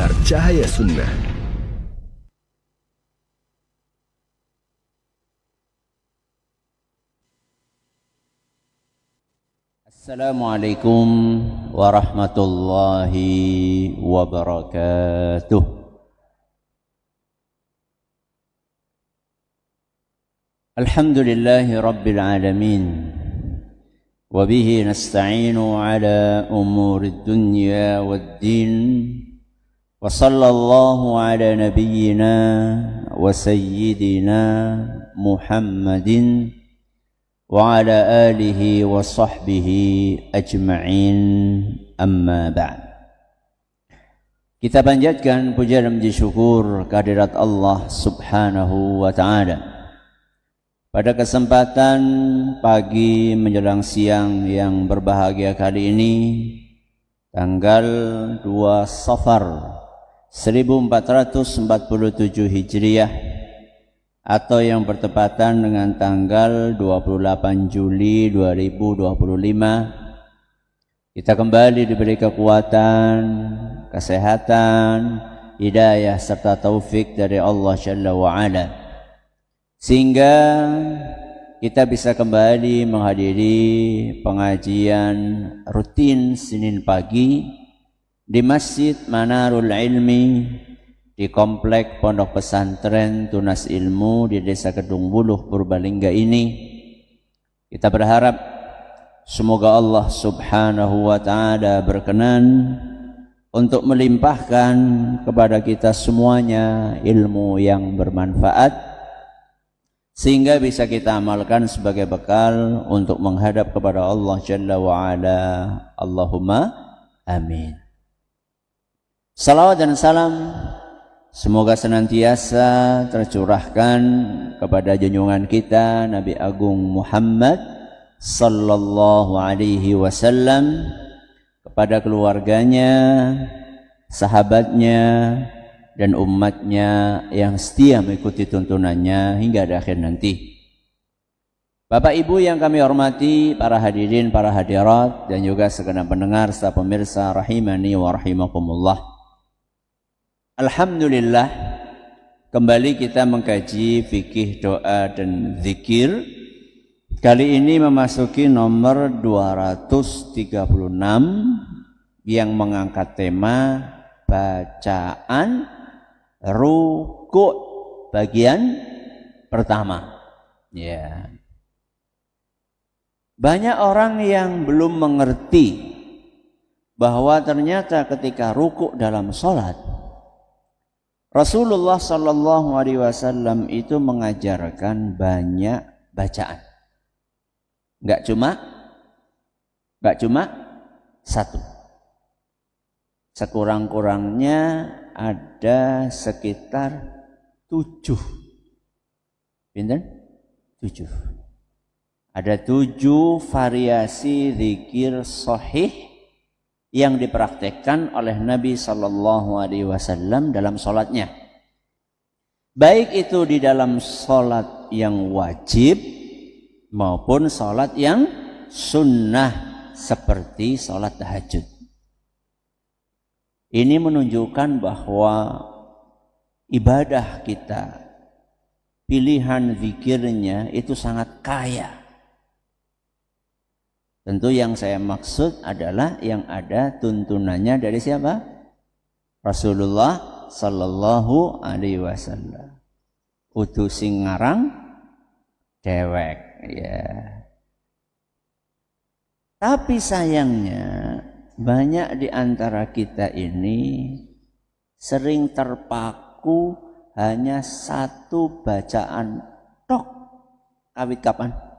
Mimbar Cahaya Sunnah. Assalamualaikum warahmatullahi wabarakatuh. Alhamdulillahi rabbil alamin. Wabihi nasta'inu ala umuri dunya waddin. Wa sallallahu ala nabiyyina wa sayyidina Muhammadin wa ala alihi wa sahbihi ajma'in, amma ba'd. Kita panjatkan puja dan puji syukur kehadirat Allah subhanahu wa ta'ala. Pada kesempatan pagi menjelang siang yang berbahagia kali ini, tanggal 2 Safar 1447 Hijriah, atau yang bertepatan dengan tanggal 28 Juli 2025, kita kembali diberi kekuatan, kesehatan, hidayah serta taufik dari Allah Jalla wa'ala, sehingga kita bisa kembali menghadiri pengajian rutin Senin pagi di Masjid Manarul Ilmi di Komplek Pondok Pesantren Tunas Ilmu di Desa Kedung Buluh, Purbalingga ini. Kita berharap semoga Allah subhanahu wa ta'ala berkenan untuk melimpahkan kepada kita semuanya ilmu yang bermanfaat, sehingga bisa kita amalkan sebagai bekal untuk menghadap kepada Allah Jalla wa'ala. Allahumma amin. Salawat dan salam semoga senantiasa tercurahkan kepada junjungan kita Nabi Agung Muhammad sallallahu alaihi wasallam, kepada keluarganya, sahabatnya, dan umatnya yang setia mengikuti tuntunannya hingga akhir nanti. Bapak Ibu yang kami hormati, para hadirin, para hadirat, dan juga segenap pendengar serta pemirsa rahimani wa rahimakumullah. Alhamdulillah, kembali kita mengkaji fikih doa dan zikir. Kali ini memasuki nomor 236 yang mengangkat tema bacaan rukuk bagian pertama. Ya. Banyak orang yang belum mengerti bahwa ternyata ketika rukuk dalam sholat, Rasulullah sallallahu alaihi wasallam itu mengajarkan banyak bacaan. Enggak cuma satu. Sekurang-kurangnya ada sekitar 7. Pinten? 7. Ada 7 variasi zikir sahih yang dipraktekkan oleh Nabi sallallahu alaihi wasallam dalam salatnya. Baik itu di dalam salat yang wajib maupun salat yang sunnah seperti salat tahajud. Ini menunjukkan bahwa ibadah kita, pilihan zikirnya itu sangat kaya. Tentu yang saya maksud adalah yang ada tuntunannya dari siapa? Rasulullah sallallahu alaihi wasallam. Utu sing ngarang dewek, ya. Tapi sayangnya banyak di antara kita ini sering terpaku hanya satu bacaan tok. Awit kapan?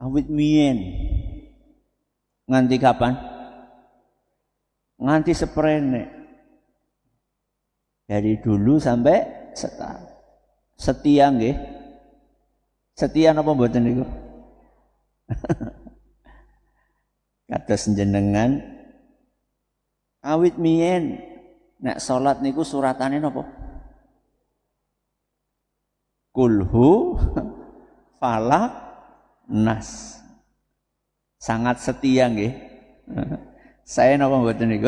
Awit mien. Nganti kapan? Nganti seprene. Dari dulu sampai sekarang. Setia nggih? Setia napa mboten niku? Kados jenengan awit mien nek salat niku suratane napa? Kulhu, falak, nas. Sangat setia nggih. Saya napa mboten niku?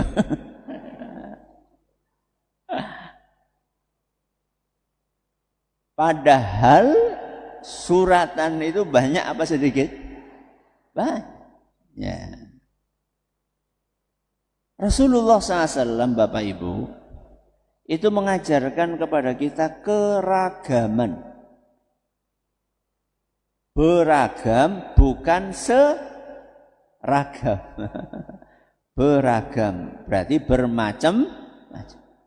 Padahal suratan itu banyak apa sedikit? Banyak. Ya. Rasulullah SAW, Bapak Ibu, itu mengajarkan kepada kita keragaman. Beragam bukan seragam. Beragam berarti bermacam,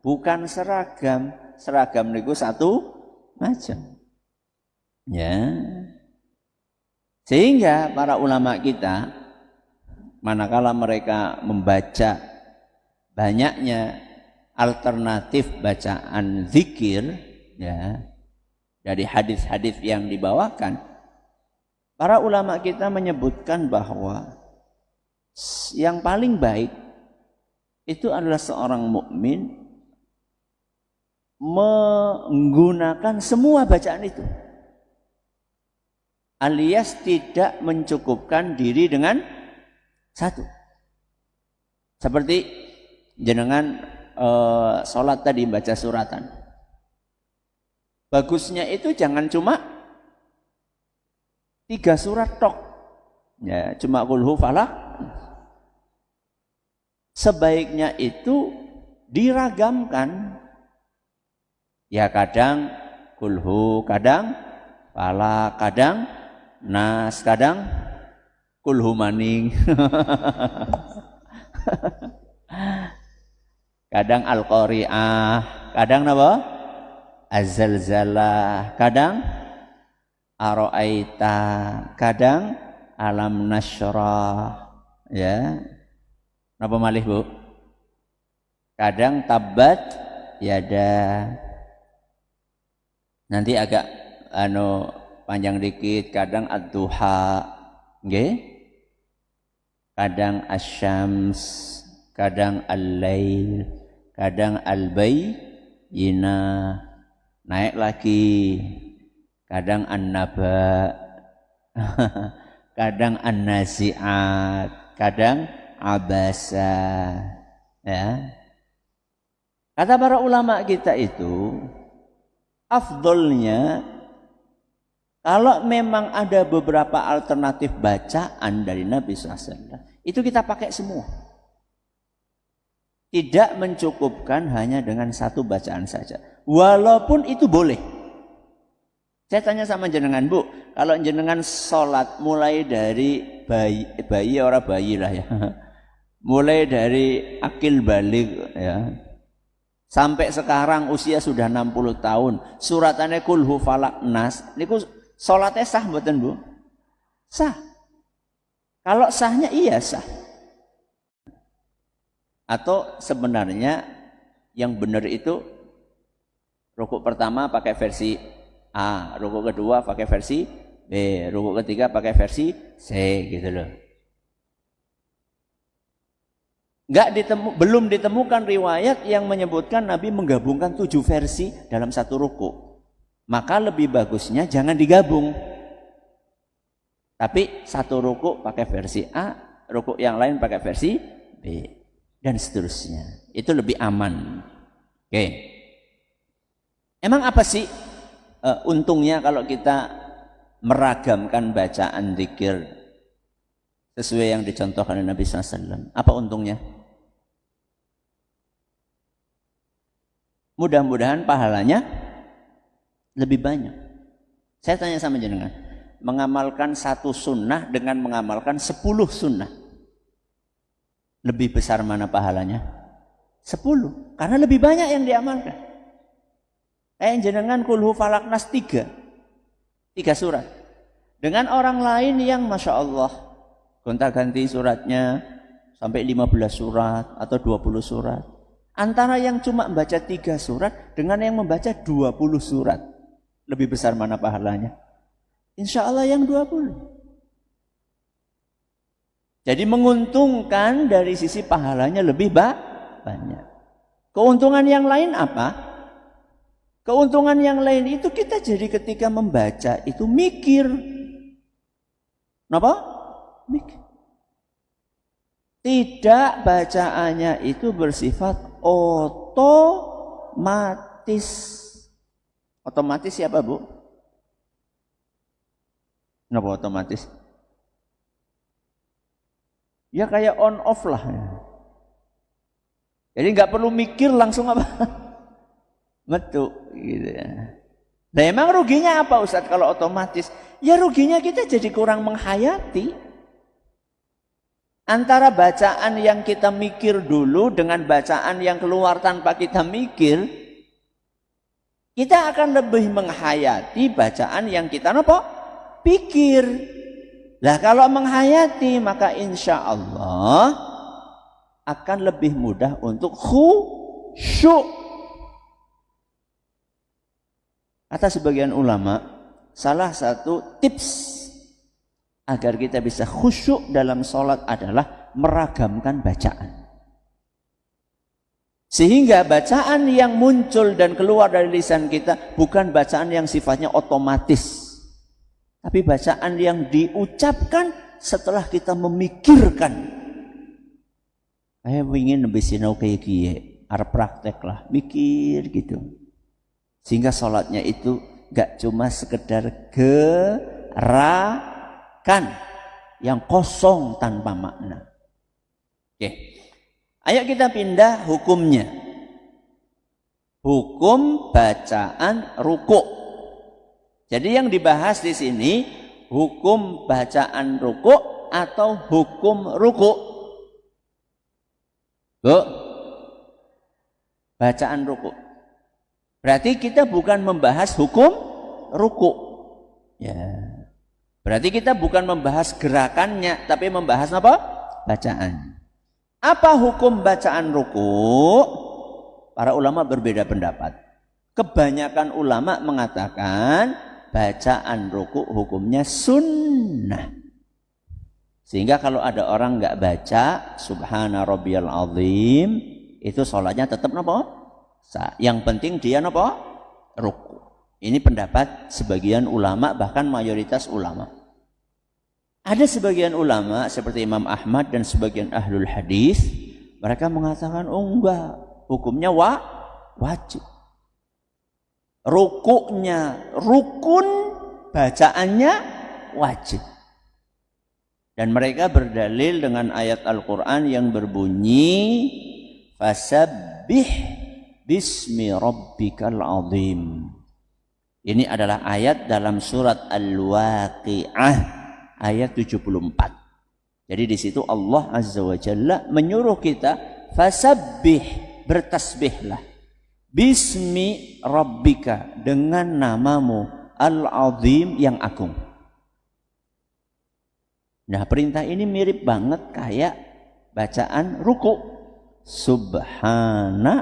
bukan seragam. Seragam itu satu macam. Ya. Sehingga para ulama kita manakala mereka membaca banyaknya alternatif bacaan zikir, ya, dari hadis-hadis yang dibawakan, para ulama kita menyebutkan bahwa yang paling baik itu adalah seorang mukmin menggunakan semua bacaan itu, alias tidak mencukupkan diri dengan satu. Seperti jenengan sholat tadi baca suratan, bagusnya itu jangan cuma 3 surat tok, ya, cuma qul hu falaq. Sebaiknya itu diragamkan. Ya, kadang qul hu, kadang falaq, kadang nas, kadang qul hu maning. Kadang al-qari'ah, kadang apa? Az-zalzalah, kadang ara'aita, kadang alam nasyrah, ya. Napa malih, Bu? Kadang tabbat yada. Nanti agak panjang dikit, kadang ad-duha, nggih. Kadang asy-syams, kadang al-lail, kadang al-bayyinah. Naik lagi. Kadang an-naba, kadang an-nazi'at, kadang abasa, ya. Kata para ulama kita itu, afdolnya kalau memang ada beberapa alternatif bacaan dari Nabi SAW, itu kita pakai semua. Tidak mencukupkan hanya dengan satu bacaan saja. Walaupun itu boleh. Saya tanya sama jenengan, Bu, kalau jenengan sholat mulai dari bayi orang bayi lah ya, mulai dari akil balik ya, sampai sekarang usia sudah 60 tahun, suratannya qul hu falaq nas, niku sholatnya sah mboten, Bu? Sah. Kalau sahnya iya sah. Atau sebenarnya yang benar itu rukuk pertama pakai versi A, rukuk kedua pakai versi B, rukuk ketiga pakai versi C, gitu loh. Belum ditemukan riwayat yang menyebutkan Nabi menggabungkan 7 versi dalam satu rukuk. Maka lebih bagusnya jangan digabung. Tapi satu rukuk pakai versi A, rukuk yang lain pakai versi B, dan seterusnya. Itu lebih aman. Oke. Emang apa sih untungnya kalau kita meragamkan bacaan zikir sesuai yang dicontohkan oleh Nabi SAW? Apa untungnya? Mudah-mudahan pahalanya lebih banyak. Saya tanya sama jenengan, mengamalkan satu sunnah dengan mengamalkan 10 sunnah, lebih besar mana pahalanya? 10, karena lebih banyak yang diamalkan. Jenengan qul hu falaq nas 3 surat. Dengan orang lain yang Masya Allah gonta-ganti suratnya sampai 15 surat atau 20 surat. Antara yang cuma membaca 3 surat dengan yang membaca 20 surat, lebih besar mana pahalanya? Insya Allah yang 20. Jadi menguntungkan dari sisi pahalanya lebih banyak. Keuntungan yang lain apa? Keuntungan yang lain itu kita jadi ketika membaca itu mikir. Kenapa? Mikir. Tidak bacaannya itu bersifat otomatis. Otomatis siapa, Bu? Kenapa otomatis? Ya kayak on off lah. Jadi nggak perlu mikir langsung apa. Betul gitu ya. Nah emang ruginya apa Ustadz kalau otomatis? Ya ruginya kita jadi kurang menghayati. Antara bacaan yang kita mikir dulu dengan bacaan yang keluar tanpa kita mikir, kita akan lebih menghayati bacaan yang kita pikir. Nah kalau menghayati maka insya Allah akan lebih mudah untuk khusyuk. Kata sebagian ulama, salah satu tips agar kita bisa khusyuk dalam sholat adalah meragamkan bacaan. Sehingga bacaan yang muncul dan keluar dari lisan kita bukan bacaan yang sifatnya otomatis. Tapi bacaan yang diucapkan setelah kita memikirkan. Saya ingin lebih sinau kayak gini, harap praktek lah, mikir gitu. Sehingga sholatnya itu gak cuma sekedar gerakan yang kosong tanpa makna. Oke. Ayo kita pindah hukumnya. Hukum bacaan ruku'. Jadi yang dibahas di sini hukum bacaan ruku' atau hukum ruku'. Bu, bacaan ruku'. Berarti kita bukan membahas hukum ruku'. Ya. Berarti kita bukan membahas gerakannya, tapi membahas apa? Bacaan. Apa hukum bacaan ruku'? Para ulama berbeda pendapat. Kebanyakan ulama mengatakan bacaan ruku' hukumnya sunnah. Sehingga kalau ada orang nggak baca Subhana rabbiyal azim, itu sholatnya tetap apa? Yang penting dia apa? Ruku'. Ini pendapat sebagian ulama, bahkan mayoritas ulama. Ada sebagian ulama seperti Imam Ahmad dan sebagian ahlul hadis, mereka mengatakan oh enggak, hukumnya wajib. Ruku'nya rukun, bacaannya wajib. Dan mereka berdalil dengan ayat Al-Quran yang berbunyi fasabbih bismi rabbikal azim. Ini adalah ayat dalam surat Al-Waqi'ah ayat 74. Jadi di situ Allah Azza wa Jalla menyuruh kita fasabbih, bertasbihlah bismi rabbika, dengan namamu al-azim, yang agung. Nah perintah ini mirip banget kayak bacaan ruku'. Subhana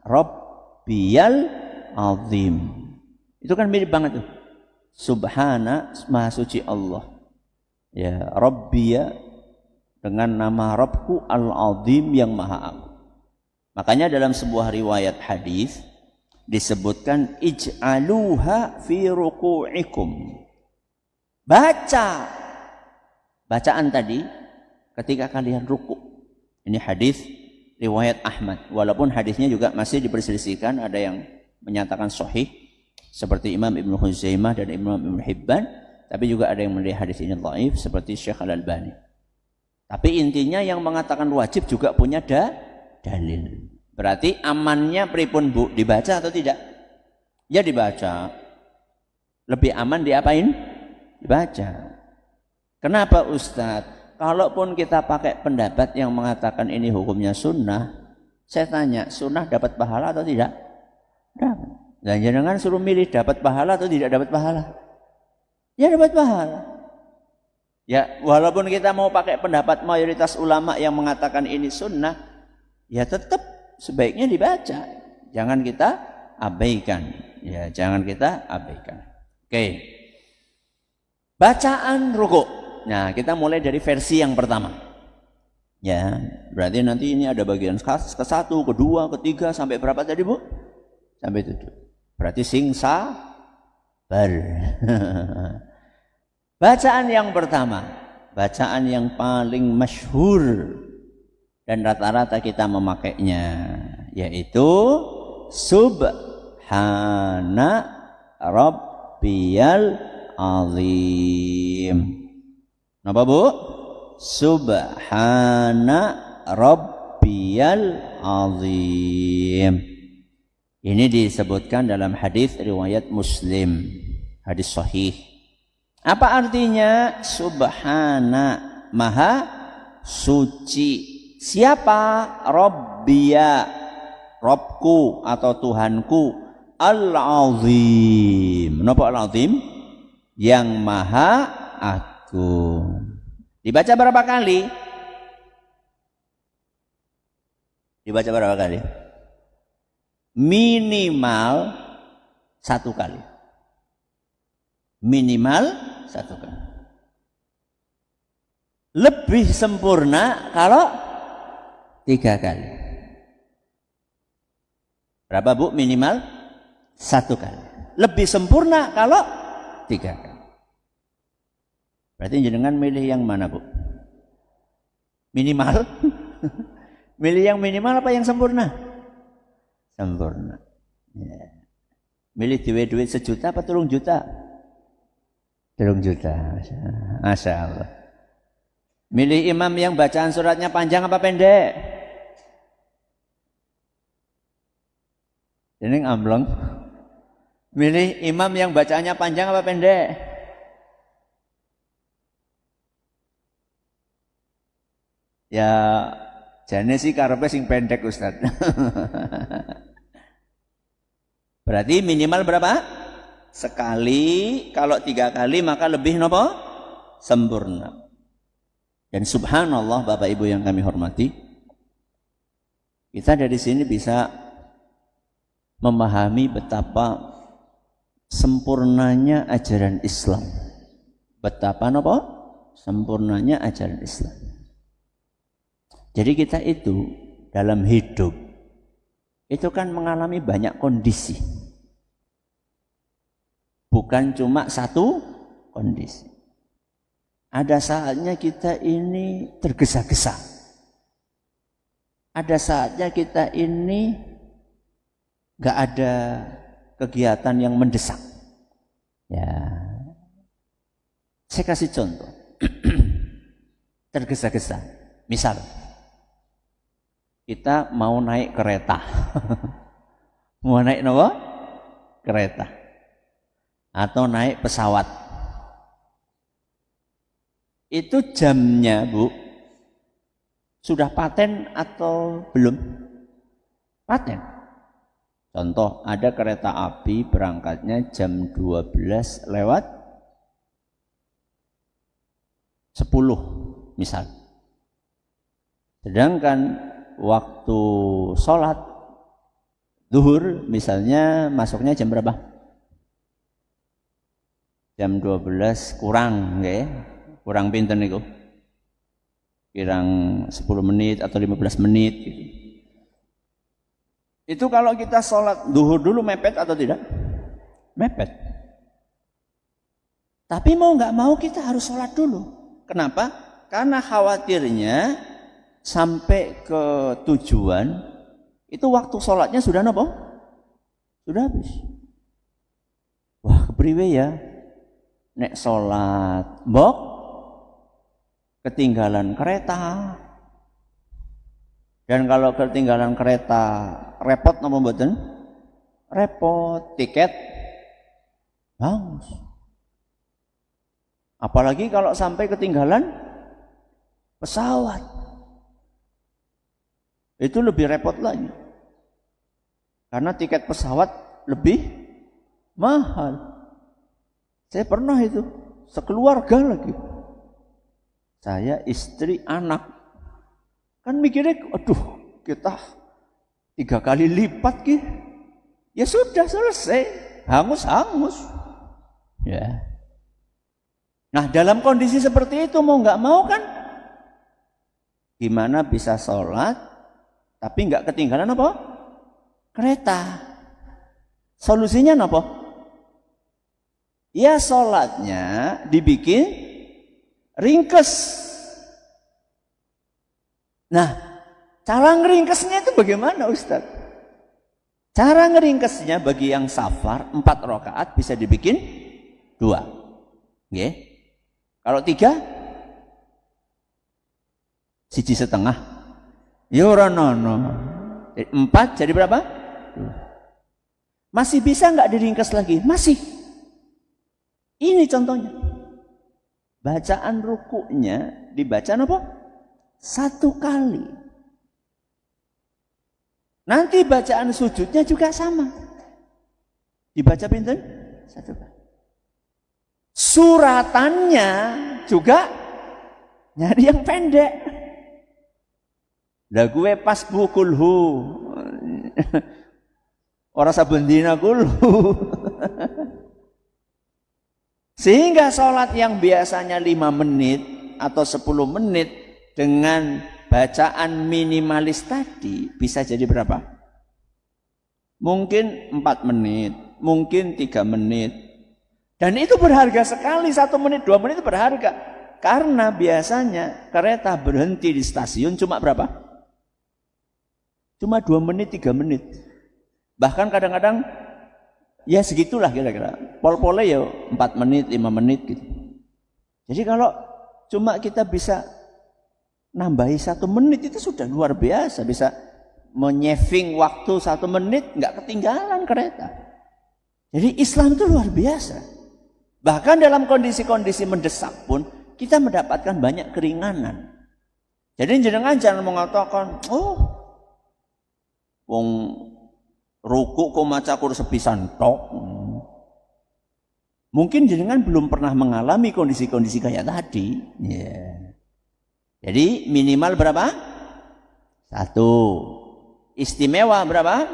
rabbiyal azim. Itu kan mirip banget tuh. Subhana, maha suci Allah. Ya, Rabbiya, dengan nama Rabbku al-azim, yang maha agung. Makanya dalam sebuah riwayat hadis disebutkan ij'aluha fi ruku'ikum. Baca bacaan tadi ketika kalian ruku'. Ini hadis riwayat Ahmad. Walaupun hadisnya juga masih diperselisihkan, ada yang menyatakan sahih seperti Imam Ibnu Khuzaimah dan Imam Ibnu Hibban, tapi juga ada yang menilai hadis ini dhaif seperti Syekh Al-Albani. Tapi intinya yang mengatakan wajib juga punya dalil. Berarti amannya pripun Bu? Dibaca atau tidak? Ya dibaca. Lebih aman diapain? Dibaca. Kenapa Ustadz? Kalaupun kita pakai pendapat yang mengatakan ini hukumnya sunnah, saya tanya, sunnah dapat pahala atau tidak? Dapat. Dan jangan suruh milih dapat pahala atau tidak dapat pahala. Ya dapat pahala. Ya walaupun kita mau pakai pendapat mayoritas ulama yang mengatakan ini sunnah, ya tetap sebaiknya dibaca. Jangan kita abaikan. Ya jangan kita abaikan. Oke. Bacaan ruku'. Nah kita mulai dari versi yang pertama. Ya berarti nanti ini ada bagian ke-1, kedua, ketiga, sampai berapa tadi Bu? Sampai 7. Berarti sing sabar. Bacaan yang pertama, bacaan yang paling masyhur dan rata-rata kita memakainya, yaitu Subhana rabbiyal azim. Napa Bu? Subhana rabbiyal azim. Ini disebutkan dalam hadis riwayat Muslim, hadis sahih. Apa artinya subhana? Maha suci. Siapa? Rabbiya, Robku atau Tuhanku, Al-Azim. Napa Al-Azim? Yang maha agung. Dibaca berapa kali? Dibaca berapa kali? Minimal 1 kali. Minimal 1 kali. Lebih sempurna kalau 3 kali. Berapa Bu? Minimal 1 kali. Lebih sempurna kalau 3 kali. Berarti jenengan milih yang mana Bu? Minimal? Milih yang minimal apa yang sempurna? Sempurna. Ya. Milih duit 1 juta apa 3 juta? 3 juta. Masya Allah. Milih imam yang bacaan suratnya panjang apa pendek? Ini amblong. Milih imam yang bacaannya panjang apa pendek? Ya, jane sih karepe sing pendek Ustaz. Berarti minimal berapa? Sekali. Kalau 3 kali maka lebih nopo? Sempurna. Dan subhanallah Bapak Ibu yang kami hormati, kita dari sini bisa memahami betapa sempurnanya ajaran Islam. Betapa nopo? Sempurnanya ajaran Islam. Jadi kita itu dalam hidup itu kan mengalami banyak kondisi. Bukan cuma 1 kondisi. Ada saatnya kita ini tergesa-gesa. Ada saatnya kita ini gak ada kegiatan yang mendesak. Ya, saya kasih contoh. Tergesa-gesa. Misal, kita mau naik kereta. Mau naik apa? Kereta. Atau naik pesawat. Itu jamnya Bu, sudah paten atau belum? Paten. Contoh, ada kereta api berangkatnya jam 12 lewat 10 misal. Sedangkan waktu sholat zuhur misalnya masuknya jam berapa? Jam 12 kurang, ya? Kurang pinten niku? Kurang 10 menit atau 15 menit gitu. Itu kalau kita sholat zuhur dulu mepet atau tidak? Mepet. Tapi mau nggak mau kita harus sholat dulu. Kenapa? Karena khawatirnya sampai ke tujuan itu waktu sholatnya sudah nopo? Sudah habis. Wah, kepriwe ya? Nek sholat mbok ketinggalan kereta. Dan kalau ketinggalan kereta repot napa mboten? Repot, tiket hangus. Apalagi kalau sampai ketinggalan pesawat. Itu lebih repot lagi. Karena tiket pesawat lebih mahal. Saya pernah itu, sekeluarga lagi. Saya, istri, anak. Kan mikirnya, aduh, kita 3 kali lipat ki. Ya sudah selesai, hangus-hangus. Ya. Nah, dalam kondisi seperti itu mau nggak mau kan, gimana bisa sholat tapi nggak ketinggalan apa? Kereta. Solusinya apa? Ya sholatnya dibikin ringkes. Nah, cara ngeringkesnya itu bagaimana Ustaz? Cara ngeringkesnya bagi yang safar 4 rakaat bisa dibikin 2. Nggih. Kalau 3 1,5. Ya ora nono. 4 jadi berapa? 2. Masih bisa nggak diringkes lagi? Masih. Ini contohnya. Bacaan rukuknya dibaca apa? 1 kali. Nanti bacaan sujudnya juga sama. Dibaca pinten? 1 kali. Suratannya juga nyari yang pendek. Lah gue pas bukulhu. Ora saben dina kulhu. Sehingga sholat yang biasanya 5 menit atau 10 menit dengan bacaan minimalis tadi bisa jadi berapa? Mungkin 4 menit, mungkin 3 menit. Dan itu berharga sekali, 1 menit, 2 menit itu berharga. Karena biasanya kereta berhenti di stasiun cuma berapa? Cuma 2 menit, 3 menit. Bahkan kadang-kadang ya segitulah kira-kira. Pol-polnya ya 4 menit, 5 menit gitu. Jadi kalau cuma kita bisa nambahi 1 menit itu sudah luar biasa. Bisa menyeving waktu 1 menit, nggak ketinggalan kereta. Jadi Islam itu luar biasa. Bahkan dalam kondisi-kondisi mendesak pun kita mendapatkan banyak keringanan. Jadi jangan mengatakan, oh, wong ruku kok maca kur sepisan tok. Mungkin jenengan belum pernah mengalami kondisi-kondisi kayak tadi. Yeah. Jadi minimal berapa? 1. Istimewa berapa?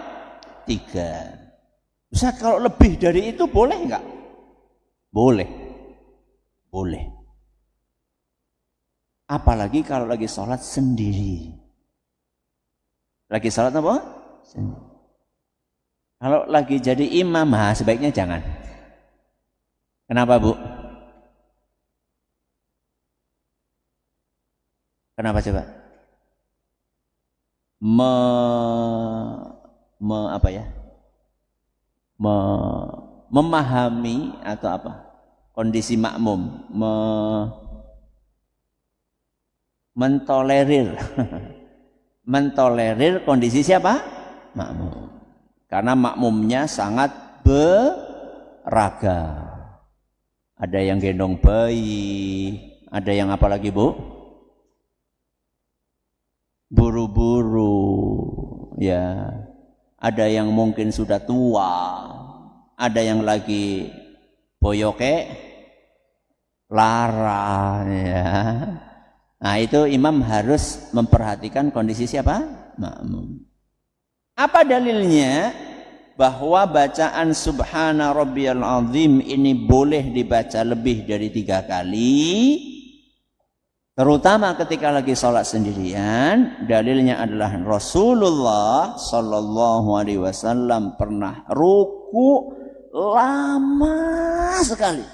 3. Ustaz, kalau lebih dari itu boleh enggak? Boleh. Boleh. Apalagi kalau lagi sholat sendiri. Lagi sholat apa? Sendiri. Kalau lagi jadi imam, sebaiknya jangan. Kenapa, Bu? Kenapa coba? Memahami atau apa? Kondisi makmum, mentolerir. Mentolerir kondisi siapa? Makmum. Karena makmumnya sangat beragam. Ada yang gendong bayi, ada yang apa lagi, Bu? Buru-buru, ya. Ada yang mungkin sudah tua, ada yang lagi boyoke lara, ya. Nah, itu imam harus memperhatikan kondisi siapa? Makmum. Apa dalilnya bahwa bacaan subhana rabbiyal azim ini boleh dibaca lebih dari 3 kali, terutama ketika lagi sholat sendirian? Dalilnya adalah Rasulullah sallallahu alaihi wasallam pernah ruku lama sekali,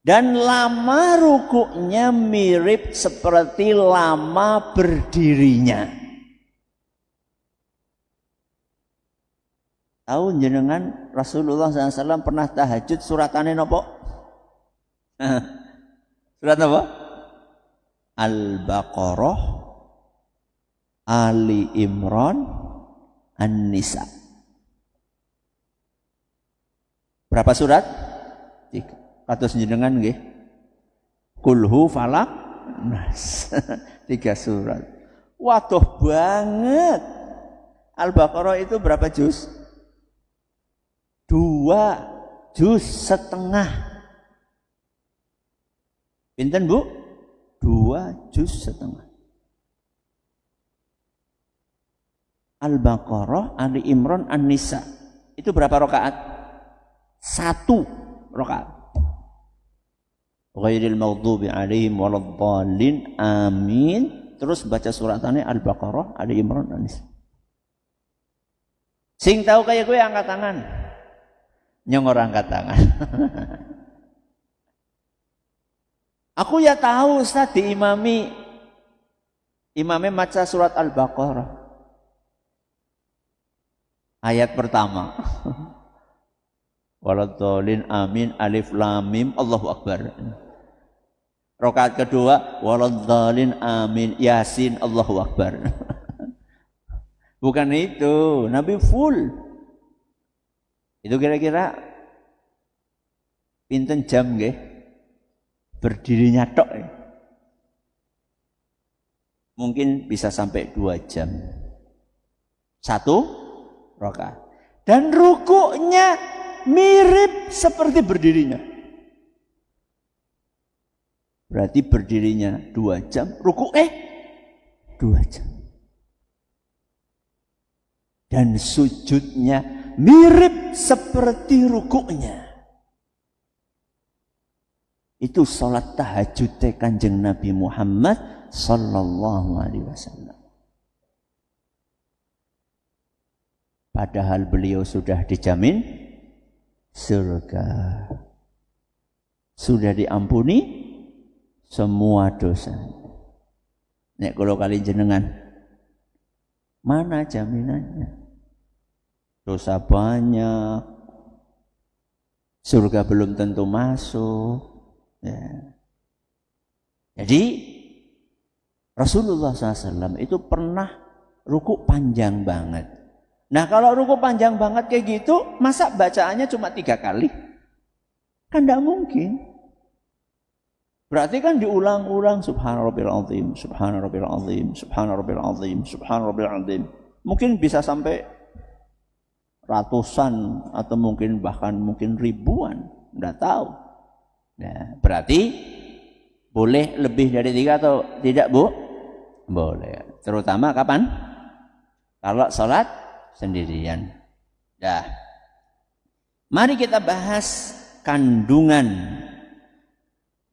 dan lama rukuknya mirip seperti lama berdirinya. Tahu jenengan Rasulullah SAW pernah tahajud suratane nopo? Surat apa? Al-Baqarah, Ali Imran, An-Nisa. Berapa surat? 3. Kados jenengan nggih. Kulhu, Falak, Nas. 3 surat. Waduh banget. Al-Baqarah itu berapa juz? 2,5 juz. Pinten, Bu? 2,5 juz. Al-Baqarah, Ali Imran, An-Nisa. Itu berapa rakaat? 1 rakaat. Ghairil maghdubi alaihim waladdallin. Amin. Terus baca suratannya Al-Baqarah, Ali Imran, An-Nisa. Sing tahu kayak gue angkat tangan. Nyongor angkat tangan. Aku ya tahu Ustaz, imamnya maca surat Al-Baqarah. Ayat pertama. Waladhdallin amin alif lam mim Allahu akbar. Rakaat kedua waladhdallin amin yasin Allahu akbar. Bukan itu, Nabi full. Itu kira-kira pinten jam nggih? Berdirinya tok. Mungkin bisa sampai 2 jam. 1 rakaat. Dan rukuknya mirip seperti berdirinya. Berarti berdirinya 2 jam, rukuk 2 jam. Dan sujudnya mirip seperti rukuknya. Itu salat tahajud Kanjeng Nabi Muhammad sallallahu alaihi wasallam. Padahal beliau sudah dijamin surga. Sudah diampuni semua dosa. Nek kalau kali jenengan, mana jaminannya? Dosa banyak, surga belum tentu masuk. Ya. Jadi Rasulullah SAW itu pernah ruku panjang banget. Nah kalau ruku panjang banget kayak gitu, masa bacaannya cuma 3 kali? Kan tidak mungkin. Berarti kan diulang-ulang subhanarabbil azim, subhanarabbil azim, subhanarabbil azim, subhanarabbil azim. Mungkin bisa sampai ratusan atau mungkin bahkan ribuan, enggak tahu. Nah, berarti boleh lebih dari 3 atau tidak, Bu? Boleh. Terutama kapan? Kalau sholat sendirian. Dah. Mari kita bahas kandungan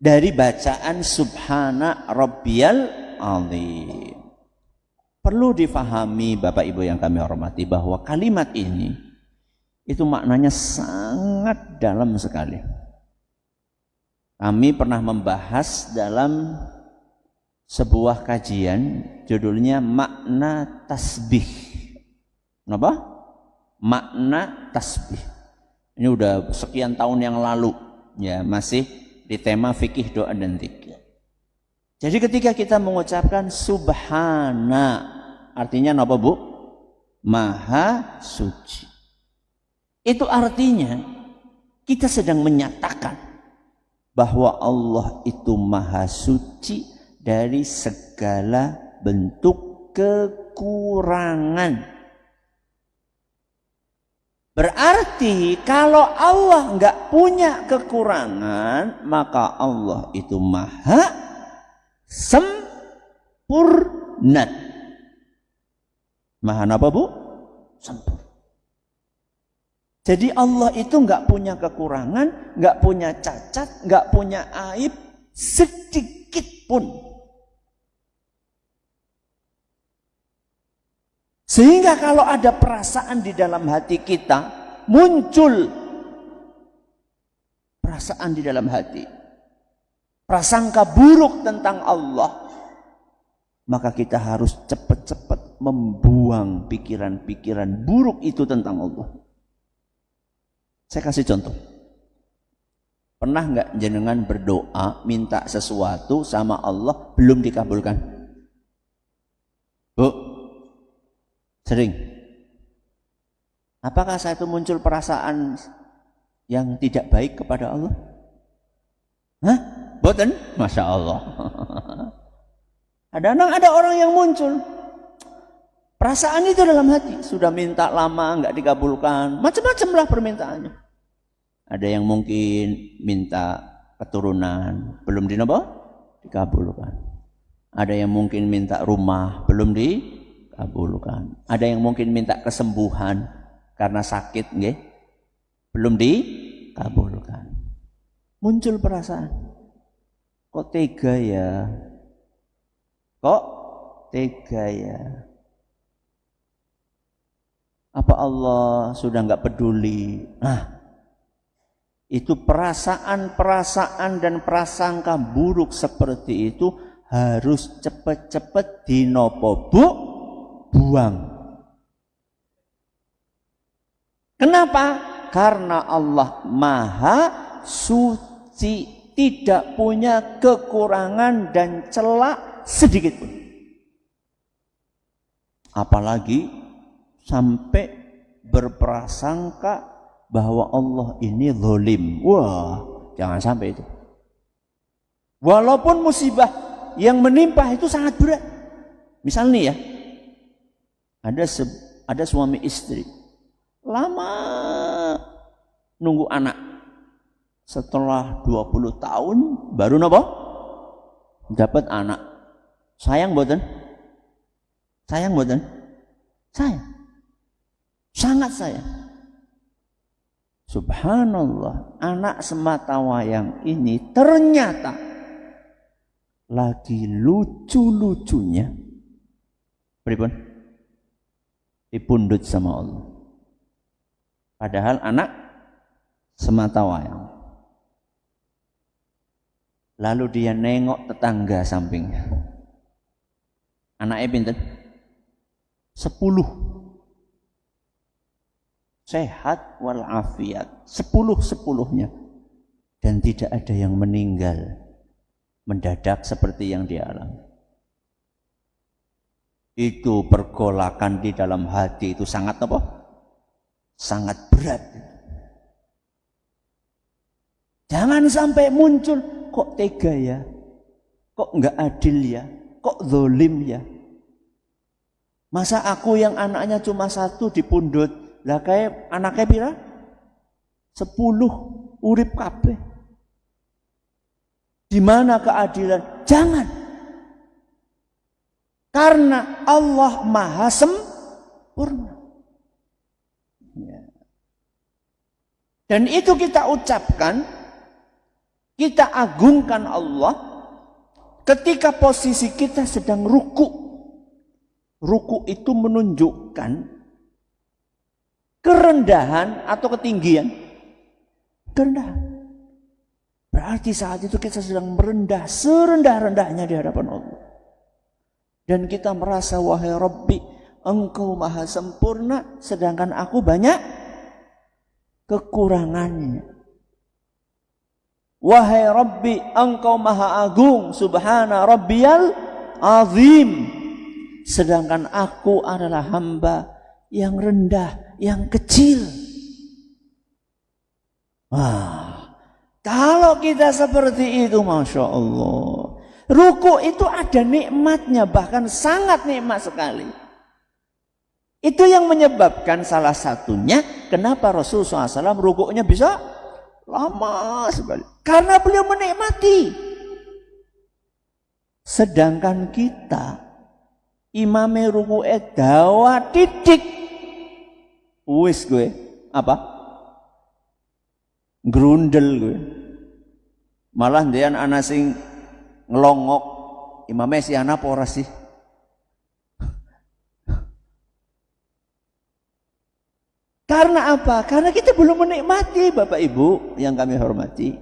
dari bacaan subhana rabbiyal azim. Perlu difahami Bapak Ibu yang kami hormati bahwa kalimat ini itu maknanya sangat dalam sekali. Kami pernah membahas dalam sebuah kajian judulnya makna tasbih. Kenapa? Makna tasbih. Ini udah sekian tahun yang lalu, ya, masih di tema fikih doa dan zikir. Jadi ketika kita mengucapkan subhana, artinya apa, Bu? Maha suci. Itu artinya kita sedang menyatakan bahwa Allah itu maha suci dari segala bentuk kekurangan. Berarti kalau Allah enggak punya kekurangan, maka Allah itu maha sempurna. Maha apa, Bu? Sempurna. Jadi Allah itu enggak punya kekurangan, enggak punya cacat, enggak punya aib sedikit pun. Sehingga kalau ada perasaan di dalam hati kita, muncul perasaan di dalam hati, prasangka buruk tentang Allah, maka kita harus cepat-cepat membuang pikiran-pikiran buruk itu tentang Allah. Saya kasih contoh. Pernah nggak jenengan berdoa minta sesuatu sama Allah belum dikabulkan? Bu, sering. Apakah saya itu muncul perasaan yang tidak baik kepada Allah? Hah? Boten? Masya Allah. Ada orang yang muncul perasaan itu dalam hati. Sudah minta lama nggak dikabulkan, macam-macam lah permintaannya. Ada yang mungkin minta keturunan, belum dikabulkan. Ada yang mungkin minta rumah, belum dikabulkan. Ada yang mungkin minta kesembuhan karena sakit, nggih, belum dikabulkan. Muncul perasaan, kok tega ya? Kok tega ya? Apa Allah sudah nggak peduli? Nah, itu perasaan-perasaan dan prasangka buruk seperti itu harus cepat-cepat dinopo, Bu, buang. Kenapa? Karena Allah Maha Suci, tidak punya kekurangan dan celah sedikit pun. Apalagi sampai berprasangka bahwa Allah ini zalim. Wah, jangan sampai itu. Walaupun musibah yang menimpa itu sangat berat. Misal nih ya, ada suami istri lama nunggu anak. Setelah 20 tahun baru napa? Dapat anak. Sayang mboten? Sayang mboten? Sayang. Sangat sayang. Subhanallah, anak sematawayang ini ternyata lagi lucu-lucunya pripun? Dipundhut sama Allah. Padahal anak sematawayang. Lalu dia nengok tetangga sampingnya. Anaknya pinten? 10. Sehat walafiat. 10-10-nya. Dan tidak ada yang meninggal mendadak seperti yang dia alami. Itu pergolakan di dalam hati itu sangat apa? Sangat berat. Jangan sampai muncul, kok tega ya, kok enggak adil ya, kok zalim ya. Masa aku yang anaknya cuma 1 dipundhut, lah kayak anaknya pira? 10 urip kabeh. Di mana keadilan? Jangan. Karena Allah Maha sempurna. Ya. Dan itu kita ucapkan, kita agungkan Allah ketika posisi kita sedang ruku. Ruku itu menunjukkan kerendahan atau ketinggian. Kerendahan. Berarti saat itu kita sedang merendah serendah-rendahnya di hadapan Allah. Dan kita merasa, wahai Rabbi, Engkau Maha sempurna, sedangkan aku banyak kekurangannya. Wahai Rabbi, Engkau Maha Agung, Subhana Rabbiyal Azim, sedangkan aku adalah hamba yang rendah, yang kecil. Wah, kalau kita seperti itu, Masya Allah, ruku itu ada nikmatnya, bahkan sangat nikmat sekali. Itu yang menyebabkan salah satunya kenapa Rasulullah SAW rukuknya bisa lama sekali. Karena beliau menikmati. Sedangkan kita imame rukuke dawa titik. Wis gue apa? Grundel gue. Malah ndian ana sing ngelongok, imamnya si anak ora sih? Karena apa? Karena kita belum menikmati, Bapak Ibu yang kami hormati.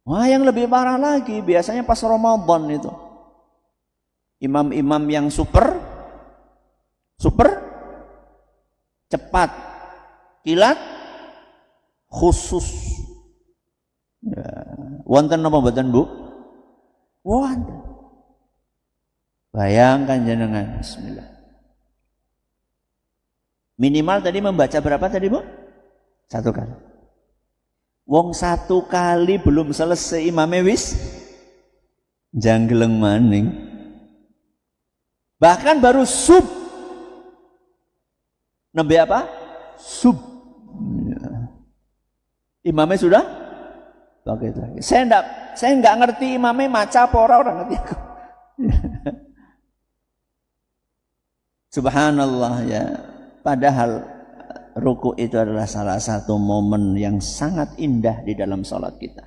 Wah, yang lebih parah lagi, biasanya pas Ramadan itu, imam-imam yang super cepat, kilat, khusus. Ya. Wonten napa mboten, Bu? Wonten. Bayangkan jenengan, bismillah. Minimal tadi membaca berapa tadi, Bu? 1 kali. Wong 1 kali belum selesai imame wis janggeleng maning. Bahkan baru sub. Nembe apa? Sub. Ya. Imamnya sudah pakai lagi. Saya enggak ngerti imamnya maca apa orang ngerti aku. Subhanallah ya. Padahal ruku itu adalah salah satu momen yang sangat indah di dalam salat kita.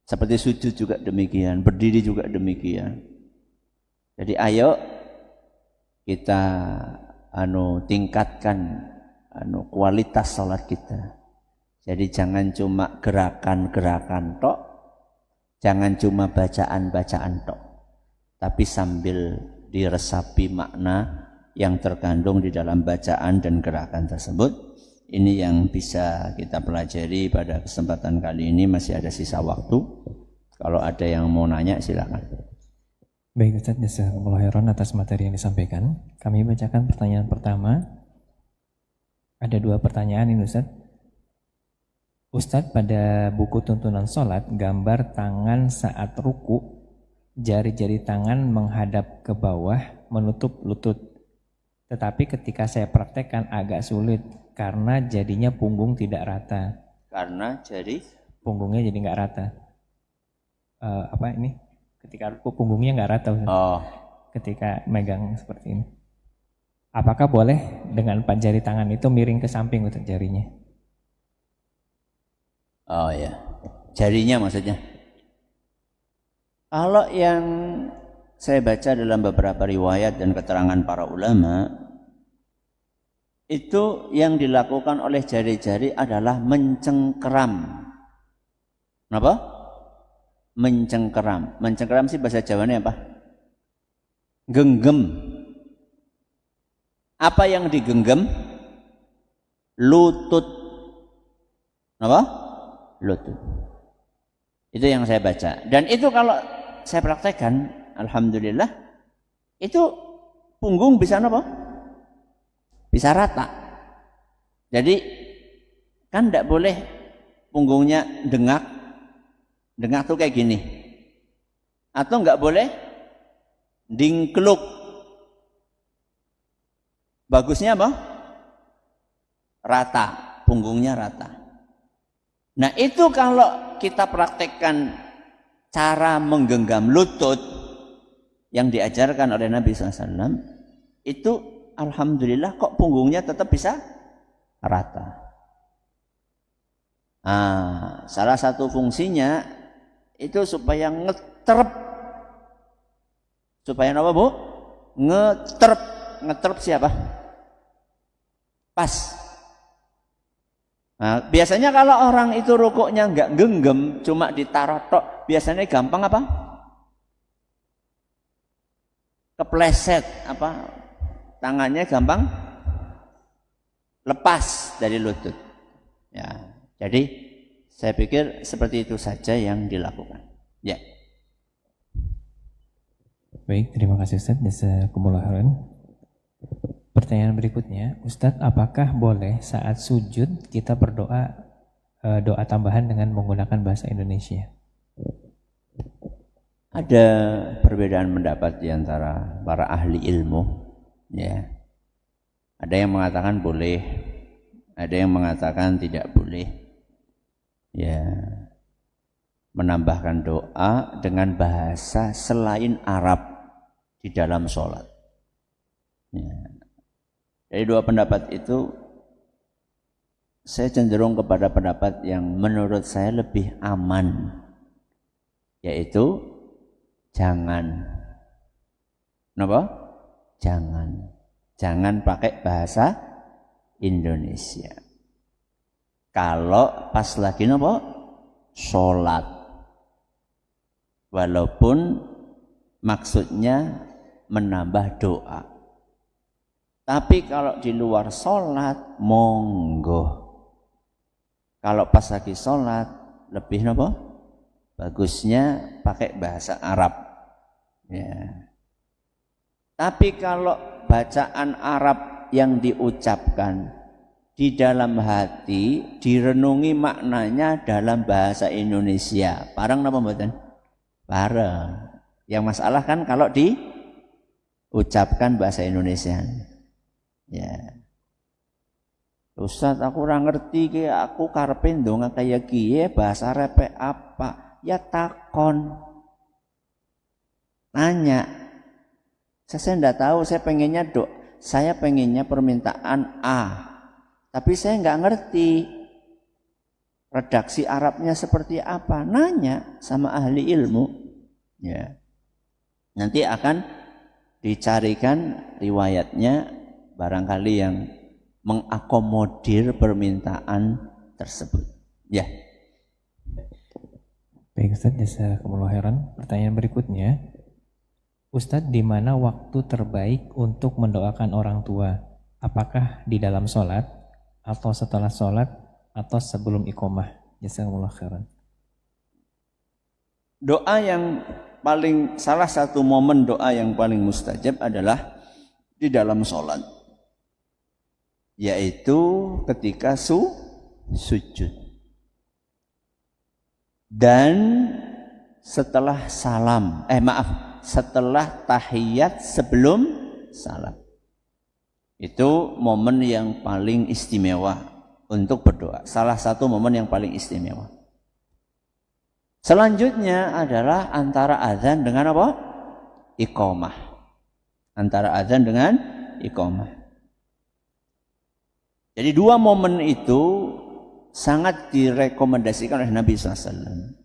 Seperti sujud juga demikian, berdiri juga demikian. Jadi ayo kita tingkatkan kualitas salat kita. Jadi jangan cuma gerakan-gerakan tok, jangan cuma bacaan-bacaan tok, tapi sambil diresapi makna yang terkandung di dalam bacaan dan gerakan tersebut. Ini yang bisa kita pelajari pada kesempatan kali ini. Masih ada sisa waktu. Kalau ada yang mau nanya silakan. Baik Ustaz, jazakumullah khairan atas materi yang disampaikan. Kami bacakan pertanyaan pertama. Ada 2 pertanyaan ini Ustaz. Ustaz, pada buku tuntunan sholat, gambar tangan saat ruku, jari-jari tangan menghadap ke bawah menutup lutut. Tetapi ketika saya praktekkan agak sulit karena jadinya punggung tidak rata. Karena jadi punggungnya jadi nggak rata. Ketika ruku punggungnya nggak rata Ustaz. Ketika megang seperti ini. Apakah boleh dengan 4 jari tangan itu miring ke samping Ustaz jarinya? Oh ya, jarinya maksudnya. Kalau yang saya baca dalam beberapa riwayat dan keterangan para ulama, itu yang dilakukan oleh jari-jari adalah mencengkeram. Kenapa? Mencengkeram. Mencengkeram sih bahasa Jawanya apa? Genggam. Apa yang digenggam? Lutut. Apa? Lutut. Itu yang saya baca. Dan itu kalau saya praktekkan, alhamdulillah, itu punggung bisa apa? Bisa rata. Jadi kan tidak boleh punggungnya dengak. Dengak tuh kayak gini. Atau nggak boleh dingkluk. Bagusnya apa? Rata. Punggungnya rata. Nah itu kalau kita praktekkan cara menggenggam lutut yang diajarkan oleh Nabi SAW, itu alhamdulillah kok punggungnya tetap bisa rata. Salah satu fungsinya itu supaya ngeterp. Supaya apa Bu? Ngeterp. Ngeterp siapa? Pas. Nah, biasanya kalau orang itu rukuknya nggak genggam, cuma ditaruh tok, biasanya gampang apa? Kepleset, apa? Tangannya gampang lepas dari lutut. Ya, jadi saya pikir seperti itu saja yang dilakukan. Ya. Baik, terima kasih Ustaz. Jazakumullah khairan. Pertanyaan berikutnya, Ustadz, apakah boleh saat sujud kita berdoa doa tambahan dengan menggunakan bahasa Indonesia? Ada perbedaan pendapat di antara para ahli ilmu, ya. Ada yang mengatakan boleh, ada yang mengatakan tidak boleh. Ya, menambahkan doa dengan bahasa selain Arab di dalam sholat. Ya. Dari 2 pendapat itu, saya cenderung kepada pendapat yang menurut saya lebih aman, yaitu jangan. Kenapa? Jangan pakai bahasa Indonesia. Kalau pas lagi apa? Sholat. Walaupun maksudnya menambah doa. Tapi kalau di luar sholat, monggo. Kalau pas lagi sholat, lebih apa? Bagusnya pakai bahasa Arab. Ya. Tapi kalau bacaan Arab yang diucapkan di dalam hati, direnungi maknanya dalam bahasa Indonesia, parang napa mboten? Parang. Yang masalah kan kalau diucapkan bahasa Indonesia. Ya. Ustaz, aku ora ngerti ki, aku karepe ndonga kaya kiye, bahasa Arab apa? Ya takon. Nanya. Saya enggak tahu, saya pengennya permintaan A. Tapi saya enggak ngerti redaksi Arabnya seperti apa. Nanya sama ahli ilmu. Ya. Nanti akan dicarikan riwayatnya, barangkali yang mengakomodir permintaan tersebut. Ya. Baik Ustaz, jazakumullah khairan. Pertanyaan berikutnya, Ustadz, di mana waktu terbaik untuk mendoakan orang tua? Apakah di dalam sholat, atau setelah sholat, atau sebelum iqomah? Jazakumullah khairan. Doa yang paling, salah satu momen doa yang paling mustajab adalah di dalam sholat, yaitu ketika sujud dan setelah salam, setelah tahiyat sebelum salam. Itu momen yang paling istimewa untuk berdoa. Salah satu momen yang paling istimewa. Selanjutnya adalah antara azan dengan apa? Iqamah. Antara azan dengan iqamah. Jadi dua momen itu sangat direkomendasikan oleh Nabi SAW.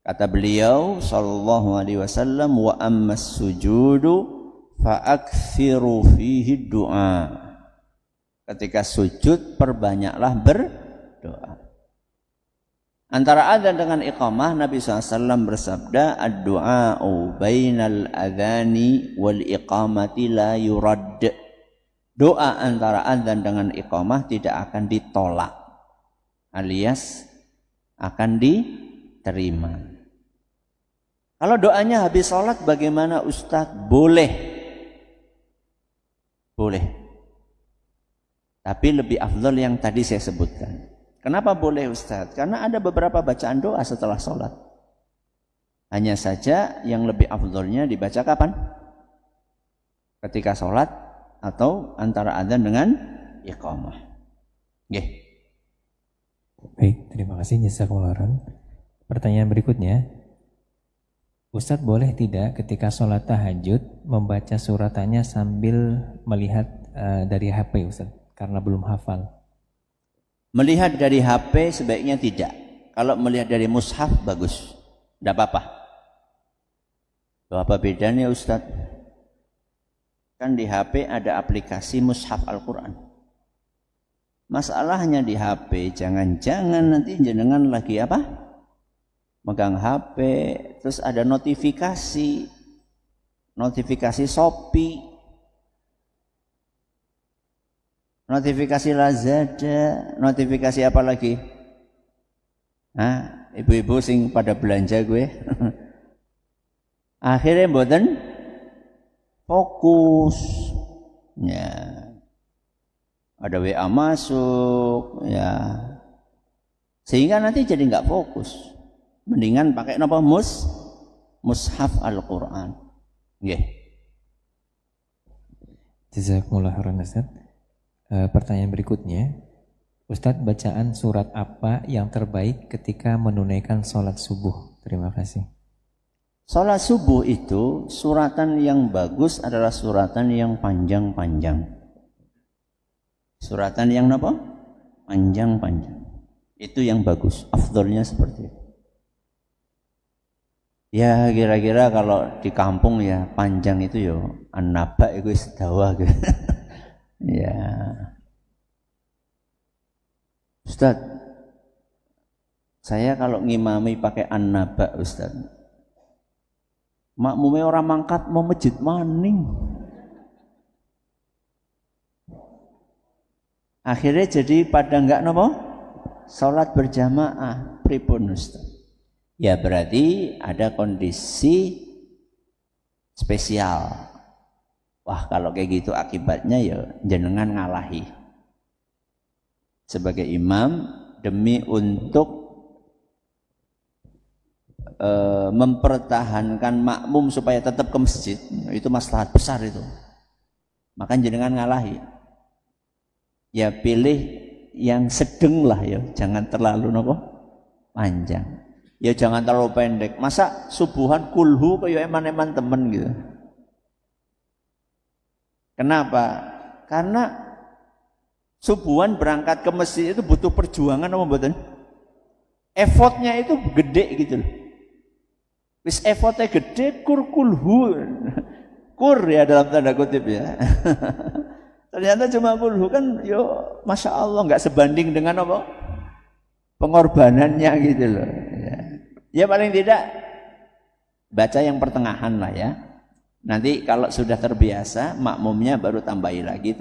Kata beliau sallallahu alaihi wasallam, wa ammas sujudu fa'akthiru fihi du'a. Ketika sujud perbanyaklah berdoa. Antara adzan dengan iqamah, Nabi SAW bersabda, ad-du'a'u bainal adzani wal iqamati la yurad. Doa antara adzan dengan iqamah tidak akan ditolak, alias akan diterima. Kalau doanya habis sholat bagaimana Ustadz? Boleh. Boleh. Tapi lebih afdal yang tadi saya sebutkan. Kenapa boleh Ustadz? Karena ada beberapa bacaan doa setelah sholat. Hanya saja yang lebih afdalnya dibaca kapan? Ketika sholat atau antara adzan dengan iqamah. Nggih. Baik, terima kasih jazakumullah khairan. Pertanyaan berikutnya, Ustadz boleh tidak ketika sholat tahajud membaca suratannya sambil melihat dari HP Ustadz? Karena belum hafal. Melihat dari HP sebaiknya tidak. Kalau melihat dari mushaf bagus. Tidak apa-apa. Apa bedanya Ustadz? Kan di HP ada aplikasi mushaf Al-Quran. Masalahnya di HP, jangan-jangan nanti jenengan lagi apa? Megang HP, terus ada notifikasi Shopee, notifikasi Lazada, notifikasi apa lagi? Nah, ibu-ibu sing pada belanja gue. Akhirnya mboten fokus. Ya. Ada WA masuk, ya. Sehingga nanti jadi nggak fokus. Mendingan pakai apa? Mushaf Al-Quran. Nggih. Jazakumullah khairan Ustaz. Pertanyaan berikutnya, Ustadz, bacaan surat apa yang terbaik ketika menunaikan sholat subuh? Terima kasih. Sholat subuh itu suratan yang bagus adalah suratan yang panjang-panjang. Suratan yang apa? Panjang-panjang. Itu yang bagus. Afdolnya seperti itu. Ya kira-kira kalau di kampung ya panjang itu ya an-naba itu sedawa gitu. Ya. Ustaz, saya kalau ngimami pakai an-naba Ustaz, makmumnya orang mangkat mau masjid maning. Akhirnya jadi pada enggak nopo salat berjamaah pripun Ustaz. Ya berarti ada kondisi spesial. Wah kalau kayak gitu akibatnya ya jenengan ngalahi. Sebagai imam demi untuk mempertahankan makmum supaya tetap ke masjid, itu maslahat besar itu. Maka jenengan ngalahi. Ya pilih yang sedang lah ya, jangan terlalu nopo panjang. Ya jangan terlalu pendek. Masa subuhan kulhu kayak eman-eman temen gitu. Kenapa? Karena subuhan berangkat ke masjid itu butuh perjuangan apa mboten? Effortnya itu gede gitu loh. Wis effortnya gede kulhu. Kur ya dalam tanda kutip ya. Ternyata cuma kulhu kan yo Masya Allah nggak sebanding dengan apa? Pengorbanannya gitu loh. Ya paling tidak baca yang pertengahan lah ya. Nanti kalau sudah terbiasa, makmumnya baru tambahi lagi.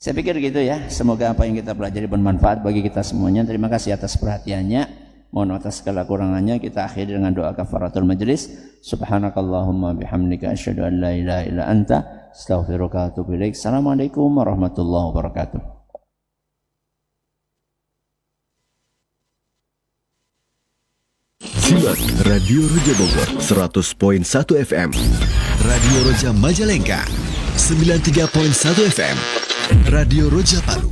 Saya pikir gitu ya. Semoga apa yang kita pelajari bermanfaat bagi kita semuanya. Terima kasih atas perhatiannya. Mohon atas segala kurangannya. Kita akhiri dengan doa kafaratul majlis. Subhanakallahumma bihamdika asyhadu an la ilaha illa anta astaghfiruka wa atubu ilaik. Assalamualaikum warahmatullahi wabarakatuh. Simak Radio Roja Bogor 100.1 FM, Radio Roja Majalengka 93.1 FM, Radio Roja Palu